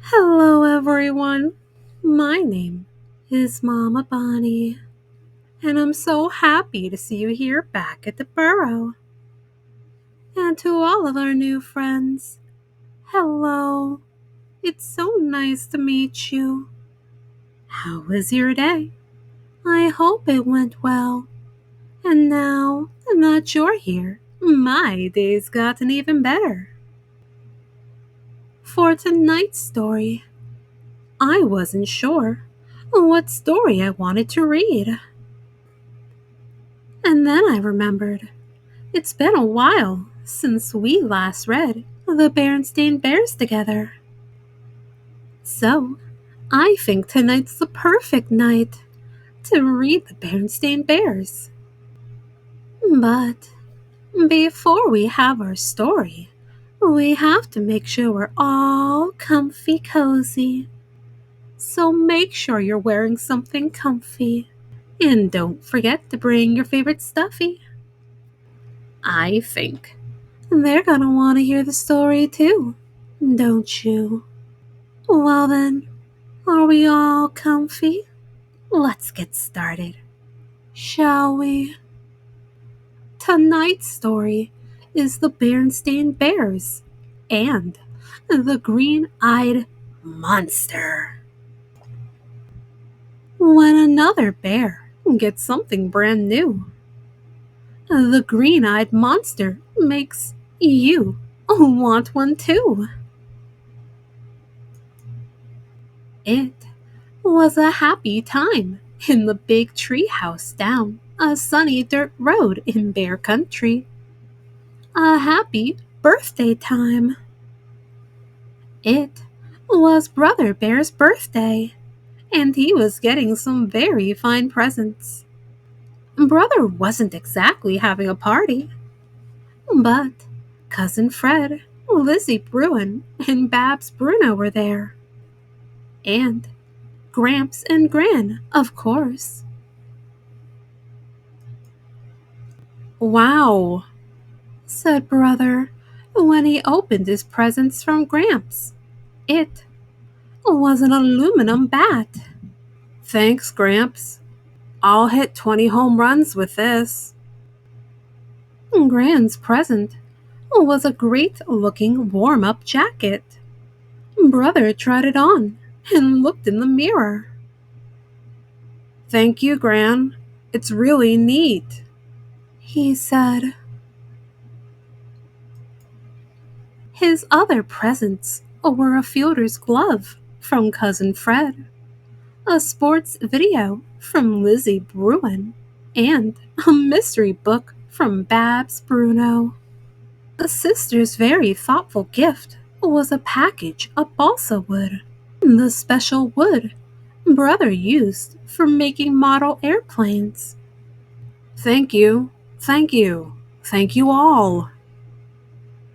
Hello, everyone. My name is Mama Bonnie, and I'm so happy to see you here back at the burrow. And to all of our new friends, hello. It's so nice to meet you. How was your day? I hope it went well. And now that you're here, my day's gotten even better. For tonight's story, I wasn't sure what story I wanted to read. And then I remembered, it's been a while since we last read the Berenstain Bears together. So, I think tonight's the perfect night to read the Berenstain Bears. But before we have our story, we have to make sure we're all comfy cozy. So make sure you're wearing something comfy. And don't forget to bring your favorite stuffy. I think they're gonna want to hear the story too, don't you? Well then, are we all comfy? Let's get started, shall we? Tonight's story is the Berenstain Bears and the Green-Eyed Monster. When another bear gets something brand new, the Green-Eyed Monster makes you want one too. It was a happy time in the big tree house down a sunny dirt road in Bear Country. A happy birthday time. It was Brother Bear's birthday, and he was getting some very fine presents. Brother wasn't exactly having a party, but Cousin Fred, Lizzie Bruin, and Babs Bruno were there. And Gramps and Gran, of course. Wow, said Brother when he opened his presents from Gramps. It was an aluminum bat. Thanks, Gramps. I'll hit 20 home runs with this. Gran's present was a great-looking warm-up jacket. Brother tried it on and looked in the mirror. Thank you, Gran. It's really neat, he said. His other presents were a fielder's glove from Cousin Fred, a sports video from Lizzie Bruin, and a mystery book from Babs Bruno. The sister's very thoughtful gift was a package of balsa wood, the special wood Brother used for making model airplanes. Thank you, thank you, thank you all,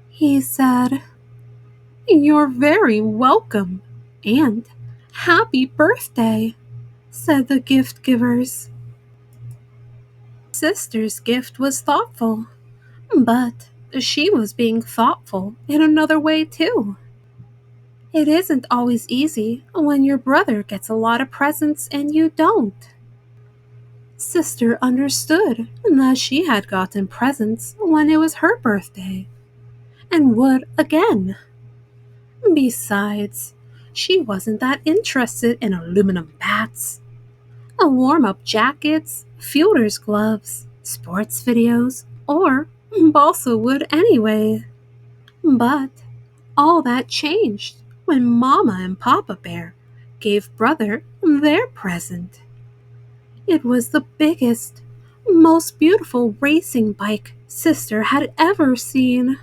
he said. You're very welcome, and happy birthday, said the gift givers. Sister's gift was thoughtful, but she was being thoughtful in another way too. It isn't always easy when your brother gets a lot of presents and you don't. Sister understood that she had gotten presents when it was her birthday, and would again. Besides, she wasn't that interested in aluminum bats, warm-up jackets, fielder's gloves, sports videos, or balsa wood anyway. But all that changed when Momma and Papa Bear gave Brother their present. It was the biggest, most beautiful racing bike Sister had ever seen.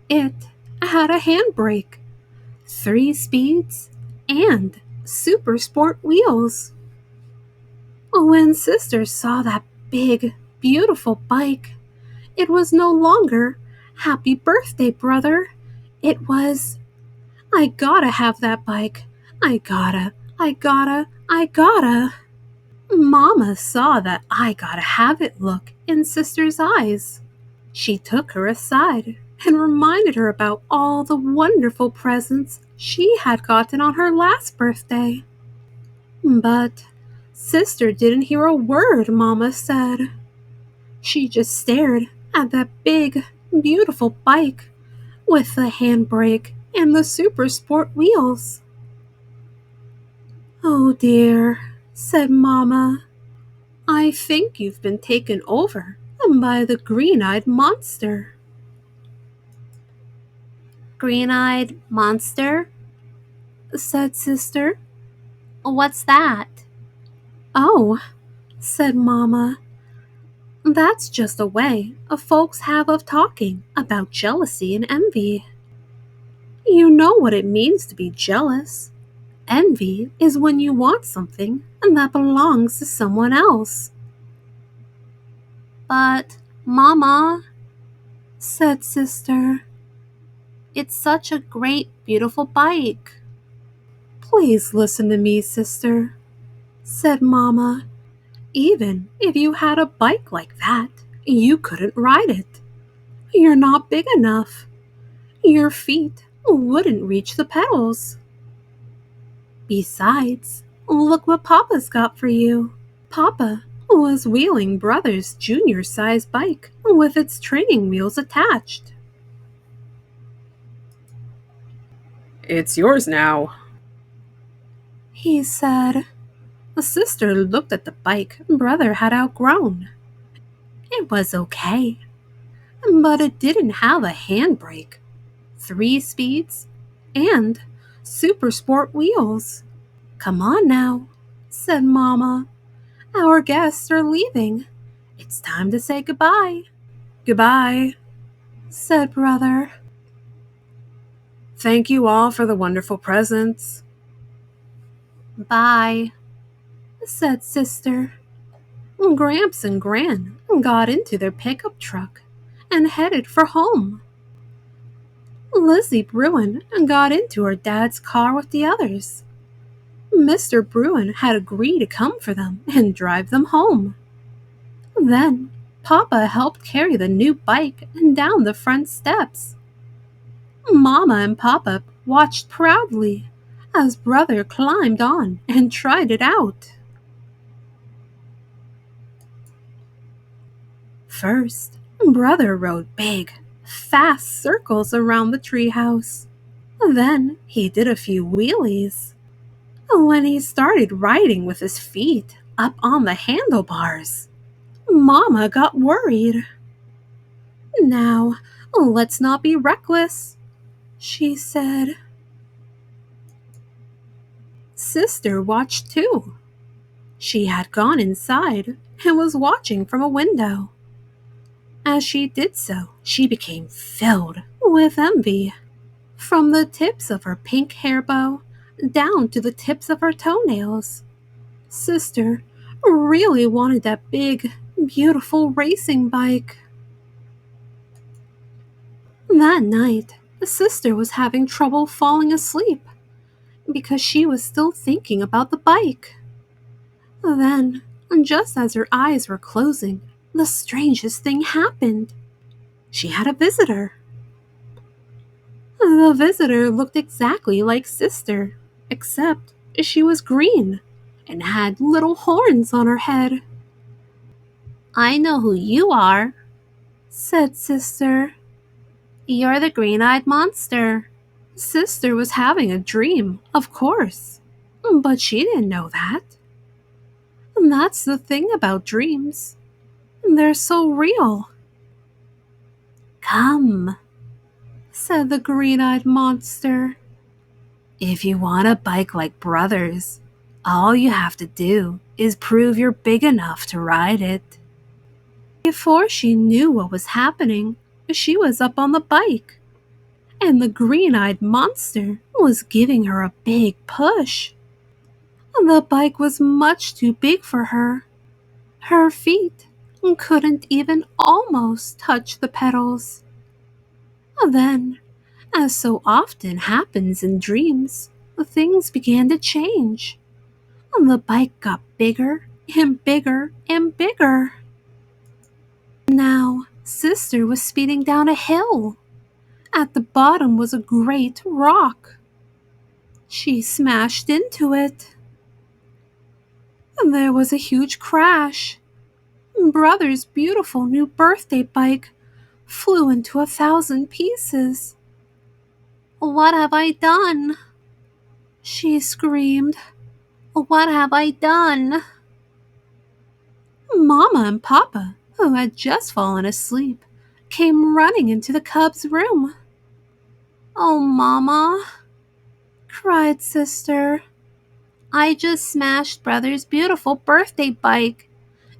It had a handbrake, 3 speeds, and super sport wheels. When Sister saw that big, beautiful bike, it was no longer "Happy birthday, brother." It was, "I gotta have that bike. I gotta. Momma saw that "I gotta have it" look in Sister's eyes. She took her aside and reminded her about all the wonderful presents she had gotten on her last birthday. But Sister didn't hear a word Momma said. She just stared at that big, beautiful bike with the handbrake and the super sport wheels. "Oh dear," said Momma. "I think you've been taken over by the green-eyed monster." "Green-eyed monster?" said Sister. "What's that?" "Oh," said Momma, "that's just a way folks have of talking about jealousy and envy. You know what it means to be jealous. Envy is when you want something that belongs to someone else." "But, Mama," said Sister, "it's such a great, beautiful bike." "Please listen to me, Sister," said Momma. "Even if you had a bike like that, you couldn't ride it. You're not big enough. Your feet wouldn't reach the pedals. Besides, look what Papa's got for you." Papa was wheeling Brother's junior-sized bike with its training wheels attached. "It's yours now," he said. The Sister looked at the bike Brother had outgrown. It was okay, but it didn't have a handbrake, 3 speeds, and super sport wheels. "Come on now," said Momma. "Our guests are leaving. It's time to say goodbye." "Goodbye," said Brother. "Thank you all for the wonderful presents." "Bye," said Sister. Gramps and Gran got into their pickup truck and headed for home. Lizzie Bruin got into her dad's car with the others. Mr. Bruin had agreed to come for them and drive them home. Then Papa helped carry the new bike down the front steps. Momma and Papa watched proudly as Brother climbed on and tried it out. First, Brother rode big, fast circles around the treehouse. Then he did a few wheelies. When he started riding with his feet up on the handlebars, Momma got worried. "Now, let's not be reckless," she said. Sister watched too. She had gone inside and was watching from a window. As she did so, she became filled with envy. From the tips of her pink hair bow down to the tips of her toenails, Sister really wanted that big, beautiful racing bike. That night, Sister was having trouble falling asleep because she was still thinking about the bike. Then, just as her eyes were closing, the strangest thing happened. She had a visitor. The visitor looked exactly like Sister, except she was green and had little horns on her head. "I know who you are," said Sister. "You're the green-eyed monster." Sister was having a dream, of course, but she didn't know that. That's the thing about dreams. They're so real. "Come," said the green-eyed monster. "If you want a bike like Brother's, all you have to do is prove you're big enough to ride it." Before she knew what was happening, she was up on the bike, and the green-eyed monster was giving her a big push. The bike was much too big for her. Her feet couldn't even almost touch the pedals. Then, as so often happens in dreams, things began to change. The bike got bigger and bigger and bigger. Now, Sister was speeding down a hill. At the bottom was a great rock. She smashed into it. There was a huge crash. Brother's beautiful new birthday bike flew into 1,000 pieces. "What have I done?" she screamed. "What have I done?" Momma and Papa, who had just fallen asleep, came running into the cub's room. "Oh, Momma," cried Sister, "I just smashed Brother's beautiful birthday bike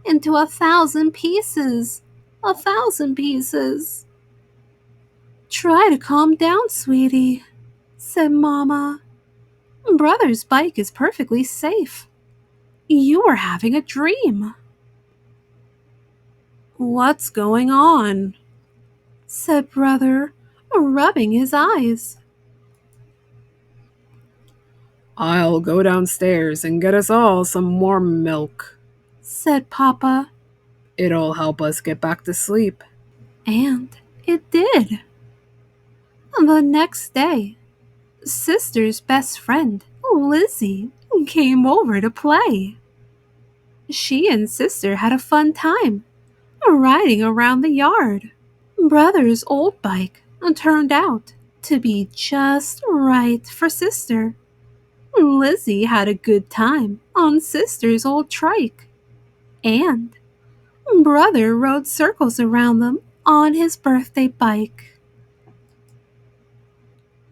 into 1,000 pieces. 1,000 pieces." "Try to calm down, sweetie," said Momma. "Brother's bike is perfectly safe. You were having a dream." "What's going on?" said Brother, rubbing his eyes. "I'll go downstairs and get us all some warm milk," said Papa. "It'll help us get back to sleep." And it did. The next day, Sister's best friend, Lizzie, came over to play. She and Sister had a fun time riding around the yard. Brother's old bike turned out to be just right for Sister. Lizzie had a good time on Sister's old trike, and Brother rode circles around them on his birthday bike.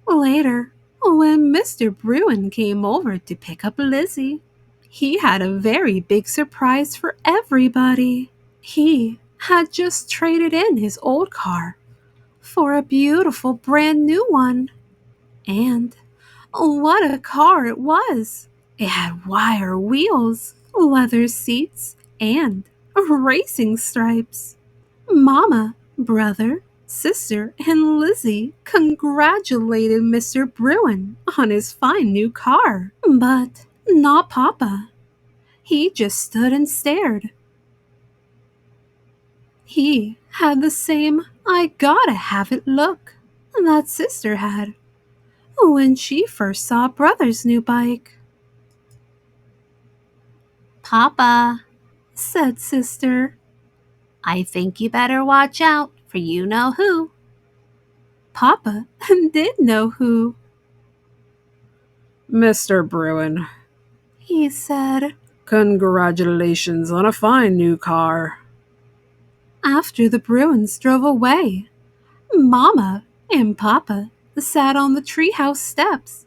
Later, when Mr. Bruin came over to pick up Lizzie, he had a very big surprise for everybody. He had just traded in his old car for a beautiful brand new one. And what a car it was! It had wire wheels, leather seats, and racing stripes. Mama, Brother, Sister, and Lizzie congratulated Mr. Bruin on his fine new car, but not Papa. He just stood and stared. He had the same "I gotta have it" look that Sister had when she first saw Brother's new bike. "Papa," said Sister, "I think you better watch out for you know who." Papa did know who. "Mr. Bruin," he said, "congratulations on a fine new car." After the Bruins drove away, Mama and Papa sat on the treehouse steps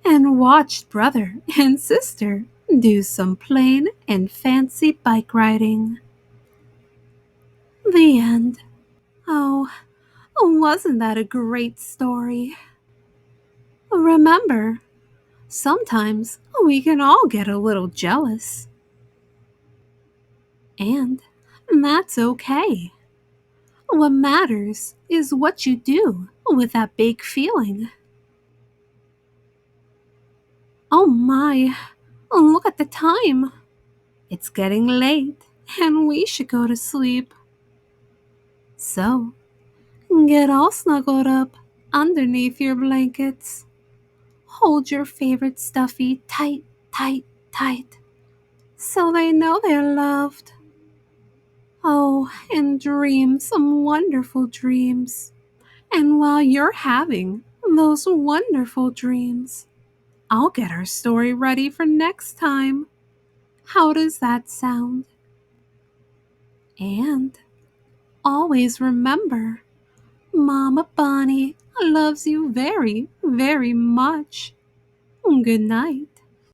and watched Brother and Sister do some plain and fancy bike riding. The end. Oh, wasn't that a great story? Remember, sometimes we can all get a little jealous. And that's okay. What matters is what you do with that big feeling. Oh my, look at the time. It's getting late and we should go to sleep. So, get all snuggled up underneath your blankets. Hold your favorite stuffy tight, tight, tight, so they know they're loved. Oh, and dream some wonderful dreams. And while you're having those wonderful dreams, I'll get our story ready for next time. How does that sound? And always remember, Mama Bonnie loves you very, very much. Good night.